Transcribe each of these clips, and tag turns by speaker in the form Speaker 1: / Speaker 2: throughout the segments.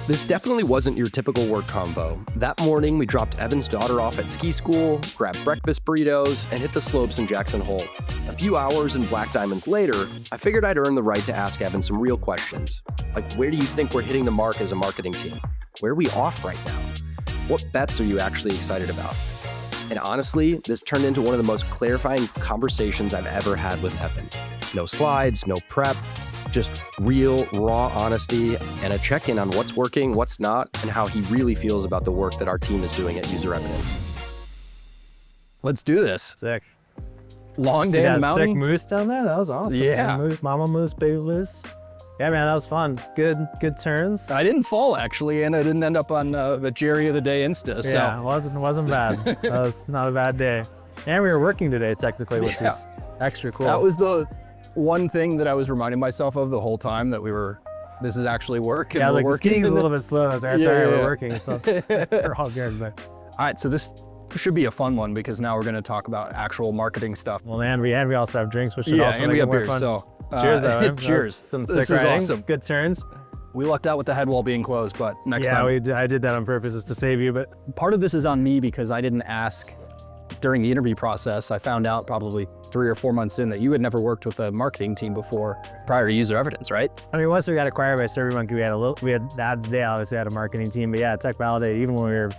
Speaker 1: This definitely wasn't your typical work convo. That morning, we dropped Evan's daughter off at ski school, grabbed breakfast burritos, and hit the slopes in Jackson Hole. A few hours and Black Diamonds later, I figured I'd earn the right to ask Evan some real questions. Like, where do you think we're hitting the mark as a marketing team? Where are we off right now? What bets are you actually excited about? And honestly, this turned into one of the most clarifying conversations I've ever had with Evan. No slides, no prep, just real, raw honesty and a check-in on what's working, what's not, and how he really feels about the work that our team is doing at UserEvidence. Let's do this.
Speaker 2: Sick.
Speaker 1: Long day in the mountain.
Speaker 2: Sick moose down there? That was awesome.
Speaker 1: Yeah.
Speaker 2: Moose, mama moose, baby moose. Yeah, man, that was fun. Good turns.
Speaker 1: I didn't fall, actually, and I didn't end up on the Jerry of the Day Insta. So.
Speaker 2: Yeah, it wasn't bad. That was not a bad day. And we were working today, technically, which is extra cool.
Speaker 1: That was the one thing that I was reminding myself of the whole time, that this is actually work. And
Speaker 2: yeah,
Speaker 1: we're
Speaker 2: like
Speaker 1: working.
Speaker 2: skiing's a little bit slow. It's all right, we're working. So we're all good. But.
Speaker 1: All right, so this should be a fun one because now we're going to talk about actual marketing stuff.
Speaker 2: Well, and we also have drinks, which should also
Speaker 1: and
Speaker 2: make
Speaker 1: we
Speaker 2: it
Speaker 1: have
Speaker 2: more
Speaker 1: beers.
Speaker 2: fun.
Speaker 1: So
Speaker 2: cheers, though.
Speaker 1: Cheers.
Speaker 2: Some
Speaker 1: This
Speaker 2: sick
Speaker 1: is
Speaker 2: riding.
Speaker 1: awesome.
Speaker 2: Good turns.
Speaker 1: We lucked out with the head wall being closed, but next time.
Speaker 2: I did that on purpose just to save you. But
Speaker 1: part of this is on me because I didn't ask during the interview process. I found out probably 3 or 4 months in that you had never worked with a marketing team before prior to UserEvidence, right?
Speaker 2: I mean, once we got acquired by SurveyMonkey, they obviously had a marketing team, but yeah, Tech Validate, even when we were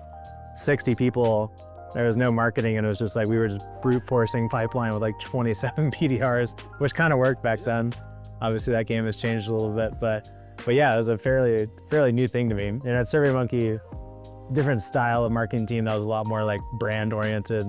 Speaker 2: 60 people, there was no marketing, and it was just like we were just brute forcing pipeline with like 27 PDRs, which kind of worked back then. Obviously, that game has changed a little bit, but yeah, it was a fairly new thing to me. And at SurveyMonkey, different style of marketing team that was a lot more like brand oriented.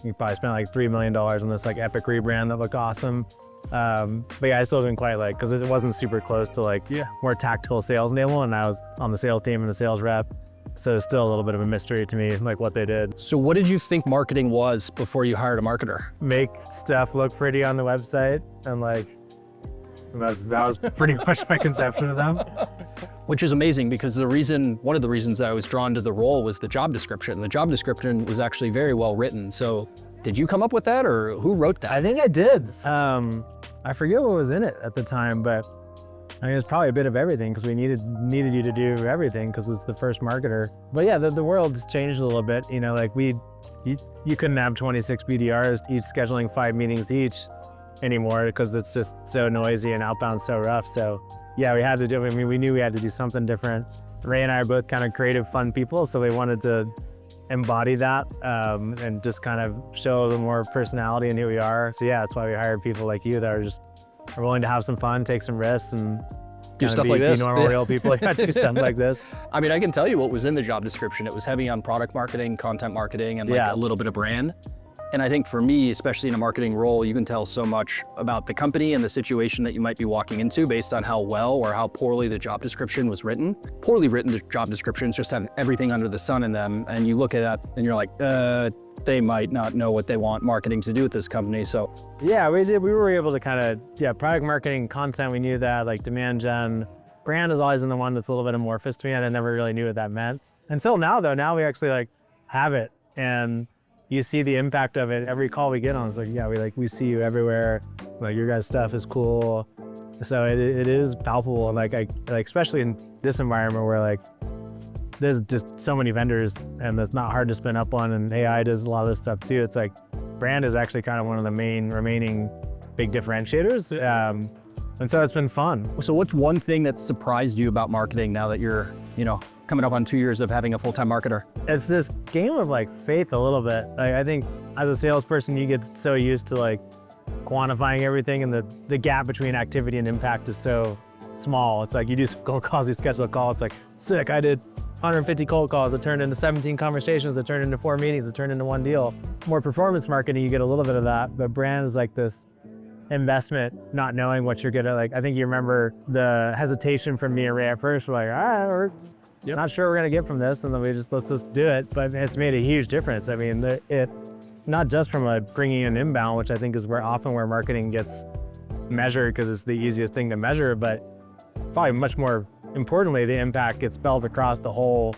Speaker 2: You probably spent like $3 million on this like epic rebrand that looked awesome. But yeah, I still didn't quite like, because it wasn't super close to like more tactical sales enablement, and I was on the sales team and the sales rep. So it's still a little bit of a mystery to me, like what they did.
Speaker 1: So what did you think marketing was before you hired a marketer?
Speaker 2: Make stuff look pretty on the website, and like, that was pretty much my conception of them.
Speaker 1: Which is amazing because one of the reasons that I was drawn to the role was the job description. The job description was actually very well written. So did you come up with that, or who wrote that?
Speaker 2: I think I did. I forget what was in it at the time, but I mean, it's probably a bit of everything because we needed you to do everything because it's the first marketer. But yeah, the world's changed a little bit. You know, like you couldn't have 26 BDRs each scheduling 5 meetings each anymore because it's just so noisy and outbound so rough. So yeah, we had to do, we knew we had to do something different. Ray and I are both kind of creative, fun people, so we wanted to embody that and just kind of show a little more personality in who we are. So yeah, that's why we hired people like you that are willing to have some fun, take some risks, and
Speaker 1: do stuff like this.
Speaker 2: Be normal, real people. Yeah, do stuff like this.
Speaker 1: I mean, I can tell you what was in the job description. It was heavy on product marketing, content marketing, and like a little bit of brand. And I think for me, especially in a marketing role, you can tell so much about the company and the situation that you might be walking into based on how well or how poorly the job description was written. Poorly written job descriptions just have everything under the sun in them. And you look at that and you're like, they might not know what they want marketing to do with this company. So
Speaker 2: yeah, we were able to kind of, product marketing, content, we knew that, like demand gen. Brand has always been the one that's a little bit amorphous to me, and I never really knew what that meant. Until now though, now we actually like have it, and you see the impact of it. Every call we get on is like, yeah, we see you everywhere. Like your guys' stuff is cool. So it is palpable. And like especially in this environment where like there's just so many vendors and it's not hard to spin up on, and AI does a lot of this stuff too. It's like brand is actually kind of one of the main remaining big differentiators. And so it's been fun.
Speaker 1: So what's one thing that surprised you about marketing now that you're, coming up on 2 years of having a full-time marketer?
Speaker 2: It's this game of like faith a little bit. Like I think as a salesperson, you get so used to like quantifying everything, and the gap between activity and impact is so small. It's like you do some cold calls, you schedule a call, it's like, sick, I did 150 cold calls that turned into 17 conversations that turned into 4 meetings that turned into 1 deal. More performance marketing, you get a little bit of that, but brand is like this investment, not knowing what you're gonna like. I think you remember the hesitation from me and Ray at first. We're like, all right, we're not sure we're gonna get from this, and then let's just do it. But it's made a huge difference. I mean, it not just from bringing in inbound, which I think is where marketing gets measured because it's the easiest thing to measure, but probably much more importantly, the impact gets spelled across the whole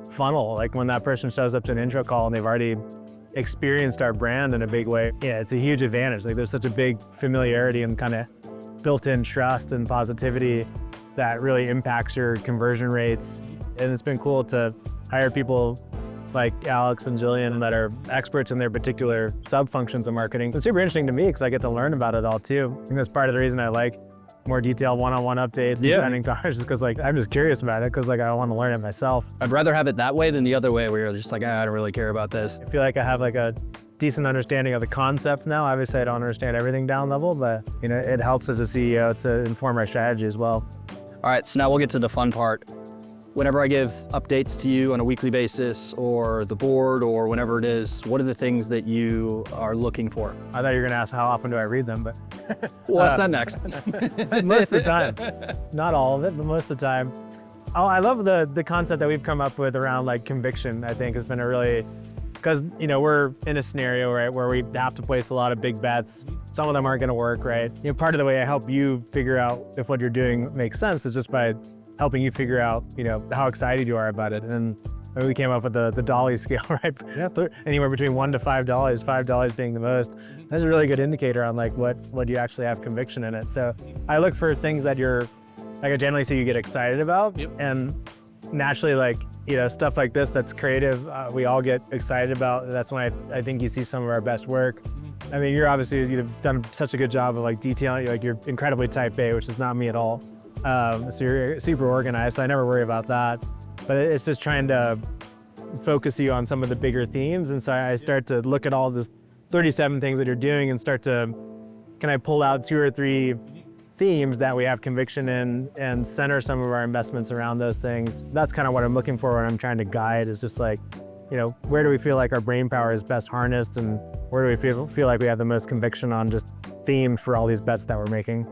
Speaker 2: funnel. Like when that person shows up to an intro call and they've already experienced our brand in a big way, it's a huge advantage. Like there's such a big familiarity and kind of built-in trust and positivity that really impacts your conversion rates And it's been cool to hire people like Alex and Jillian that are experts in their particular sub-functions of marketing. It's super interesting to me because I get to learn about it all too. I think that's part of the reason I like more detailed one-on-one updates and spending time, just because like I'm just curious about it because like I want to learn it myself.
Speaker 1: I'd rather have it that way than the other way where you're just like, I don't really care about this.
Speaker 2: I feel like I have like a decent understanding of the concepts now. Obviously I don't understand everything down level, but you know, it helps as a CEO to inform our strategy as well.
Speaker 1: All right, so now we'll get to the fun part. Whenever I give updates to you on a weekly basis or the board or whenever it is, what are the things that you are looking for?
Speaker 2: I thought you were gonna ask how often do I read them, but
Speaker 1: well, that's not next.
Speaker 2: most of the time. Not all of it, but most of the time. Oh, I love the concept that we've come up with around like conviction. I think has been a really, because you know we're in a scenario right where we have to place a lot of big bets. Some of them aren't going to work, right? You know, part of the way I help you figure out if what you're doing makes sense is just by helping you figure out, you know, how excited you are about it. And we came up with the Dolly scale, right? Anywhere between $1 to $5, $5 being the most. That's a really good indicator on like what you actually have conviction in it. So I look for things that you're, like I generally see you get excited about.
Speaker 3: Yep.
Speaker 2: And naturally, like, you know, stuff like this that's creative, we all get excited about. That's when I think you see some of our best work. I mean, you've done such a good job of like detailing, like you're incredibly type A, which is not me at all. So you're super organized, so I never worry about that. But it's just trying to focus you on some of the bigger themes. And so I start to look at all this 37 things that you're doing and start to, can I pull out 2 or 3 themes that we have conviction in and center some of our investments around those things? That's kind of what I'm looking for when I'm trying to guide, is just like, you know, where do we feel like our brain power is best harnessed and where do we feel like we have the most conviction on just themes for all these bets that we're making?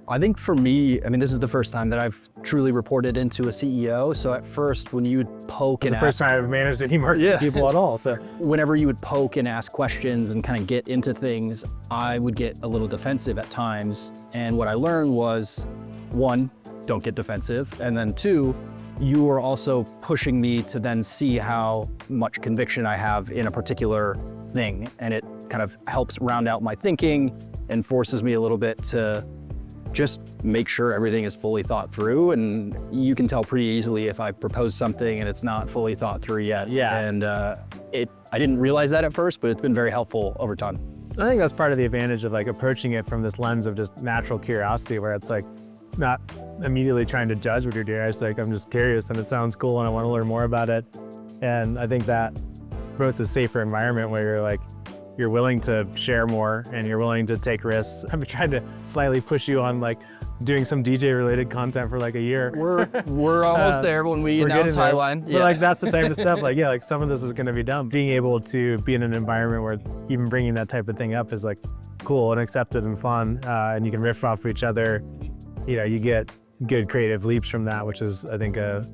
Speaker 1: I think for me, I mean, this is the first time that I've truly reported into a CEO. So at first, when you would poke
Speaker 2: It's
Speaker 1: and
Speaker 2: the first time I've managed any marketing people at all. So
Speaker 1: whenever you would poke and ask questions and kind of get into things, I would get a little defensive at times. And what I learned was, 1, don't get defensive. And then 2, you were also pushing me to then see how much conviction I have in a particular thing. And it kind of helps round out my thinking and forces me a little bit to just make sure everything is fully thought through. And you can tell pretty easily if I propose something and it's not fully thought through yet.
Speaker 2: Yeah.
Speaker 1: And I didn't realize that at first, but it's been very helpful over time.
Speaker 2: I think that's part of the advantage of like approaching it from this lens of just natural curiosity, where it's like not immediately trying to judge what you're doing. It's like, I'm just curious and it sounds cool and I want to learn more about it. And I think that promotes a safer environment where you're like, you're willing to share more and you're willing to take risks. I've been trying to slightly push you on like doing some DJ related content for like a year.
Speaker 1: We're almost there when we announce Highline.
Speaker 2: But like that's the type of stuff, like, yeah, like some of this is gonna be done. Being able to be in an environment where even bringing that type of thing up is like cool and accepted and fun, and you can riff off of each other. You know, you get good creative leaps from that, which is, I think, a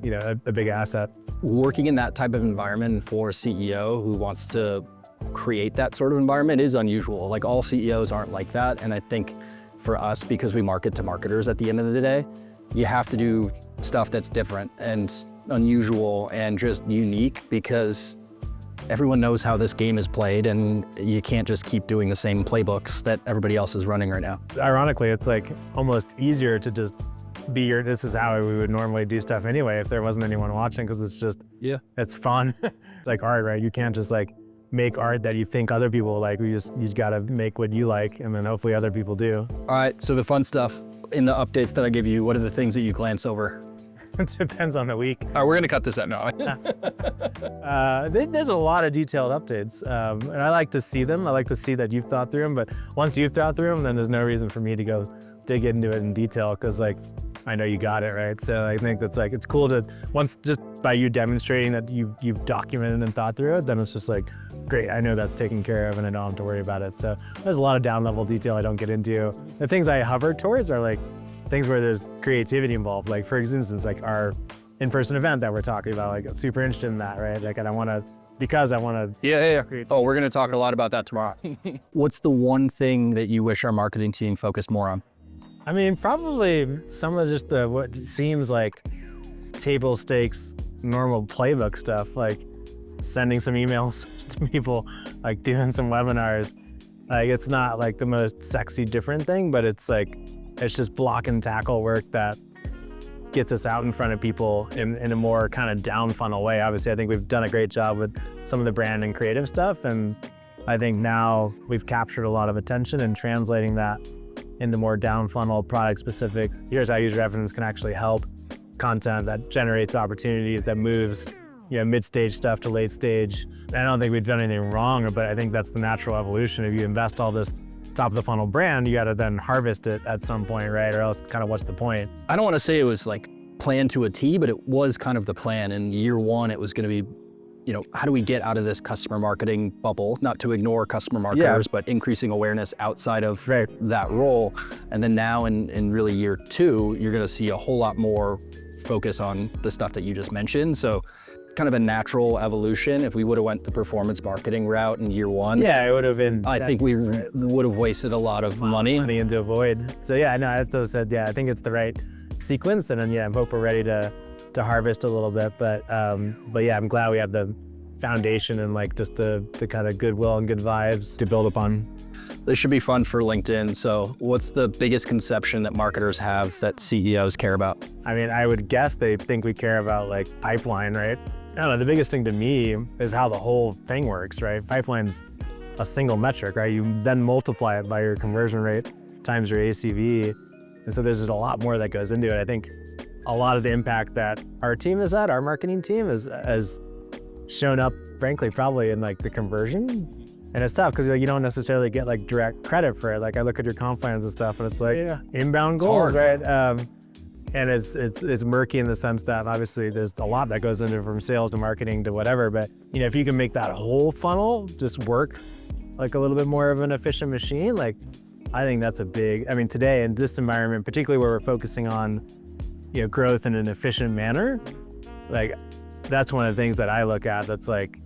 Speaker 2: big asset.
Speaker 1: Working in that type of environment for a CEO who wants to create that sort of environment is unusual. Like all CEOs aren't like that. And I think for us, because we market to marketers at the end of the day, you have to do stuff that's different and unusual and just unique, because everyone knows how this game is played and you can't just keep doing the same playbooks that everybody else is running right now.
Speaker 2: Ironically, it's like almost easier to just be this is how we would normally do stuff anyway if there wasn't anyone watching, because it's just, it's fun. It's like art, right? You can't just like make art that you think other people like. You gotta make what you like, and then hopefully other people do.
Speaker 1: All right, so the fun stuff in the updates that I give you, what are the things that you glance over?
Speaker 2: It depends on the week.
Speaker 1: All right, we're gonna cut this out now.
Speaker 2: There's a lot of detailed updates, and I like to see them. I like to see that you've thought through them, but once you've thought through them, then there's no reason for me to go dig into it in detail, because like, I know you got it, right? So I think that's like, it's cool to, once just by you demonstrating that you've documented and thought through it, then it's just like, great, I know that's taken care of and I don't have to worry about it. So there's a lot of down level detail I don't get into. The things I hover towards are like things where there's creativity involved. Like for instance, like our in-person event that we're talking about, like I'm super interested in that, right? Like, and I want to, because I want to.
Speaker 1: Yeah. Oh, we're going to talk a lot about that tomorrow. What's the one thing that you wish our marketing team focused more on?
Speaker 2: I mean, probably some of just what seems like table stakes, normal playbook stuff, like sending some emails to people, like doing some webinars. Like, it's not like the most sexy different thing, but it's like, it's just block and tackle work that gets us out in front of people in a more kind of down funnel way. Obviously, I think we've done a great job with some of the brand and creative stuff. And I think now we've captured a lot of attention and translating that into more down funnel product specific. Here's how user evidence can actually help content that generates opportunities, that moves mid-stage stuff to late stage. And I don't think we've done anything wrong, but I think that's the natural evolution. If you invest all this top of the funnel brand, you got to then harvest it at some point, right? Or else kind of what's the point?
Speaker 3: I don't want to say it was like planned to a T, but it was kind of the plan. In year one, it was going to be, how do we get out of this customer marketing bubble? Not to ignore customer marketers, but increasing awareness outside of that role. And then now in really year two, you're going to see a whole lot more focus on the stuff that you just mentioned. So kind of a natural evolution. If we would have went the performance marketing route in year one,
Speaker 2: it would have been.
Speaker 3: I think we would have wasted a lot of money
Speaker 2: into a void. So as said, I think it's the right sequence, and then I hope we're ready to harvest a little bit. But I'm glad we have the foundation and like just the kind of goodwill and good vibes to build upon.
Speaker 3: This should be fun for LinkedIn. So what's the biggest conception that marketers have that CEOs care about?
Speaker 2: I mean, I would guess they think we care about like pipeline, right? I don't know, the biggest thing to me is how the whole thing works, right? Pipeline's a single metric, right? You then multiply it by your conversion rate times your ACV. And so there's just a lot more that goes into it. I think a lot of the impact that our team has had, our marketing team has shown up, frankly, probably in like the conversion. And it's tough because you don't necessarily get like direct credit for it. Like I look at your comp plans and stuff and it's like inbound goals, right? And it's murky in the sense that obviously there's a lot that goes into it from sales to marketing to whatever. But if you can make that whole funnel just work like a little bit more of an efficient machine, like I think that's today in this environment, particularly where we're focusing on growth in an efficient manner, like that's one of the things that I look at that's like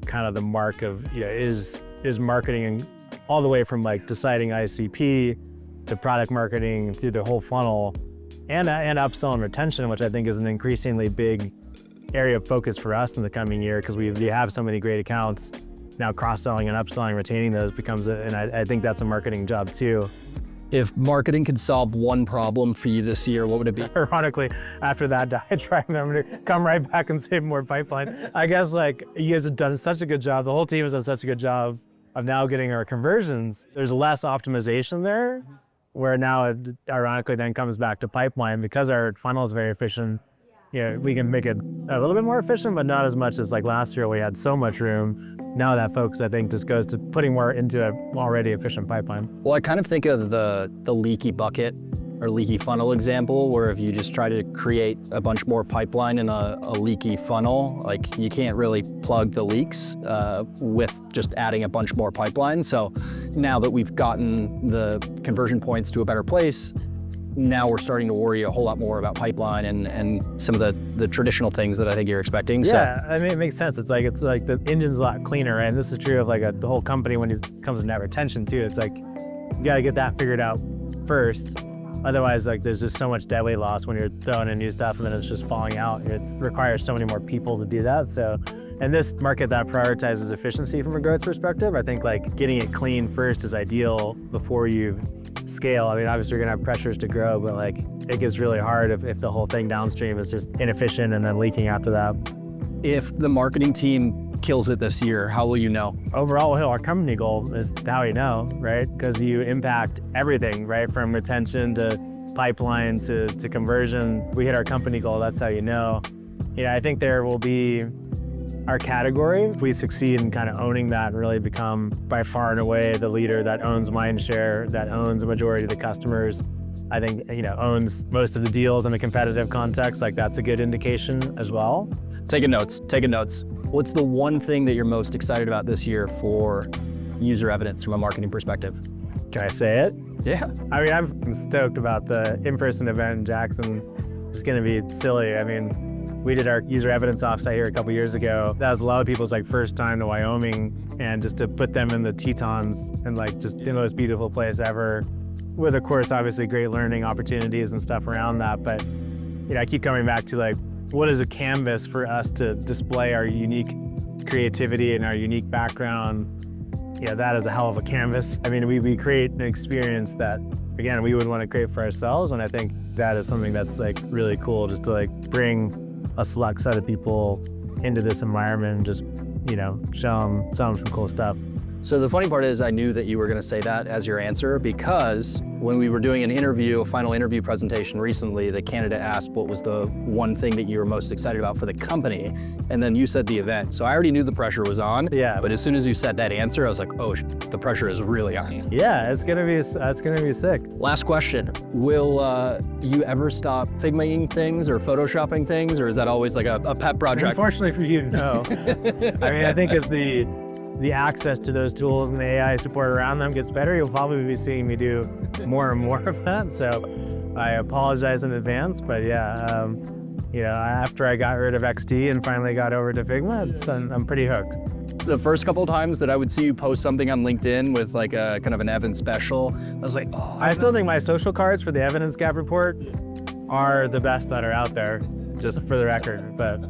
Speaker 2: kind of the mark of is marketing all the way from like deciding ICP to product marketing through the whole funnel. And upsell and retention, which I think is an increasingly big area of focus for us in the coming year because we have so many great accounts. Now cross-selling and upselling, retaining those becomes and I think that's a marketing job too.
Speaker 3: If marketing could solve one problem for you this year, what would it be?
Speaker 2: Ironically, after that diatribe, I'm gonna come right back and save more pipeline. I guess like you guys have done such a good job, the whole team has done such a good job of now getting our conversions. There's less optimization there. Where now it ironically then comes back to pipeline because our funnel is very efficient. We can make it a little bit more efficient, but not as much as like last year we had so much room. Now that focus, I think, just goes to putting more into an already efficient pipeline.
Speaker 3: Well, I kind of think of the leaky bucket or leaky funnel example, where if you just try to create a bunch more pipeline in a leaky funnel, like you can't really plug the leaks with just adding a bunch more pipeline. So now that we've gotten the conversion points to a better place, now we're starting to worry a whole lot more about pipeline and some of the traditional things that I think you're expecting.
Speaker 2: Yeah, I mean, it makes sense. It's like the engine's a lot cleaner, right? And this is true of like the whole company when it comes to net retention too. It's like, you gotta get that figured out first. Otherwise, like there's just so much dead weight loss when you're throwing in new stuff and then it's just falling out. It requires so many more people to do that. So, in this market that prioritizes efficiency from a growth perspective, I think like getting it clean first is ideal before you scale. I mean, obviously you're gonna have pressures to grow, but like it gets really hard if the whole thing downstream is just inefficient and then leaking after that.
Speaker 3: If the marketing team kills it this year, how will you know?
Speaker 2: Overall, our company goal is how you know, right? Because you impact everything, right? From retention to pipeline to conversion. We hit our company goal, that's how you know. I think there will be our category, if we succeed in kind of owning that and really become by far and away the leader that owns mind share, that owns a majority of the customers, I think, owns most of the deals in a competitive context, like that's a good indication as well.
Speaker 3: Taking notes. What's the one thing that you're most excited about this year for user evidence from a marketing perspective?
Speaker 2: Can I say it?
Speaker 3: Yeah.
Speaker 2: I mean, I'm stoked about the in-person event in Jackson. It's gonna be silly. I mean, we did our user evidence offsite here a couple years ago. That was a lot of people's like first time to Wyoming, and just to put them in the Tetons and like just the most beautiful place ever, with of course obviously great learning opportunities and stuff around that. But I keep coming back to like, what is a canvas for us to display our unique creativity and our unique background yeah, that is a hell of a canvas. I mean, we create an experience that, again, we would want to create for ourselves. And I think that is something that's like really cool, just to like bring a select set of people into this environment and just, you know, show them some cool stuff.
Speaker 3: So the funny part is I knew that you were going to say that as your answer, because when we were doing an interview, a final interview presentation recently, the candidate asked what was the one thing that you were most excited about for the company, and then you said the event. So I already knew the pressure was on.
Speaker 2: Yeah.
Speaker 3: But as soon as you said that answer, I was like, oh, the pressure is really on.
Speaker 2: Yeah, it's gonna be sick.
Speaker 3: Last question: will you ever stop Figmaing things or photoshopping things, or is that always like a pet project?
Speaker 2: Unfortunately for you, no. I mean, I think as the access to those tools and the AI support around them gets better, you'll probably be seeing me do more and more of that. So I apologize in advance, but yeah, you know, after I got rid of XD and finally got over to Figma, I'm pretty hooked.
Speaker 3: The first couple of times that I would see you post something on LinkedIn with like a kind of an Evan special, I was like, oh.
Speaker 2: I still think my social cards for the evidence gap report are the best that are out there, just for the record. But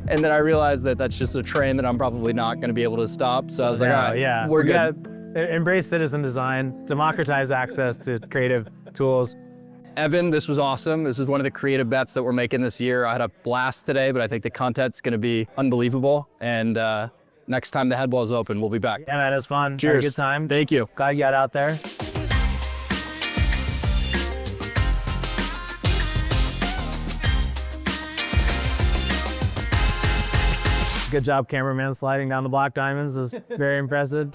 Speaker 3: and then I realized that that's just a train that I'm probably not going to be able to stop. So I was like, all right,
Speaker 2: yeah,
Speaker 3: we're
Speaker 2: we
Speaker 3: good.
Speaker 2: Gotta embrace citizen design, democratize access to creative tools.
Speaker 3: Evan, this was awesome. This is one of the creative bets that we're making this year. I had a blast today, but I think the content's going to be unbelievable. And next time the headwall's open, we'll be back.
Speaker 2: Yeah, man, it was fun.
Speaker 3: Cheers.
Speaker 2: Had a good time.
Speaker 3: Thank you.
Speaker 2: Glad you got out there. Good job, cameraman, sliding down the black diamonds is very impressive.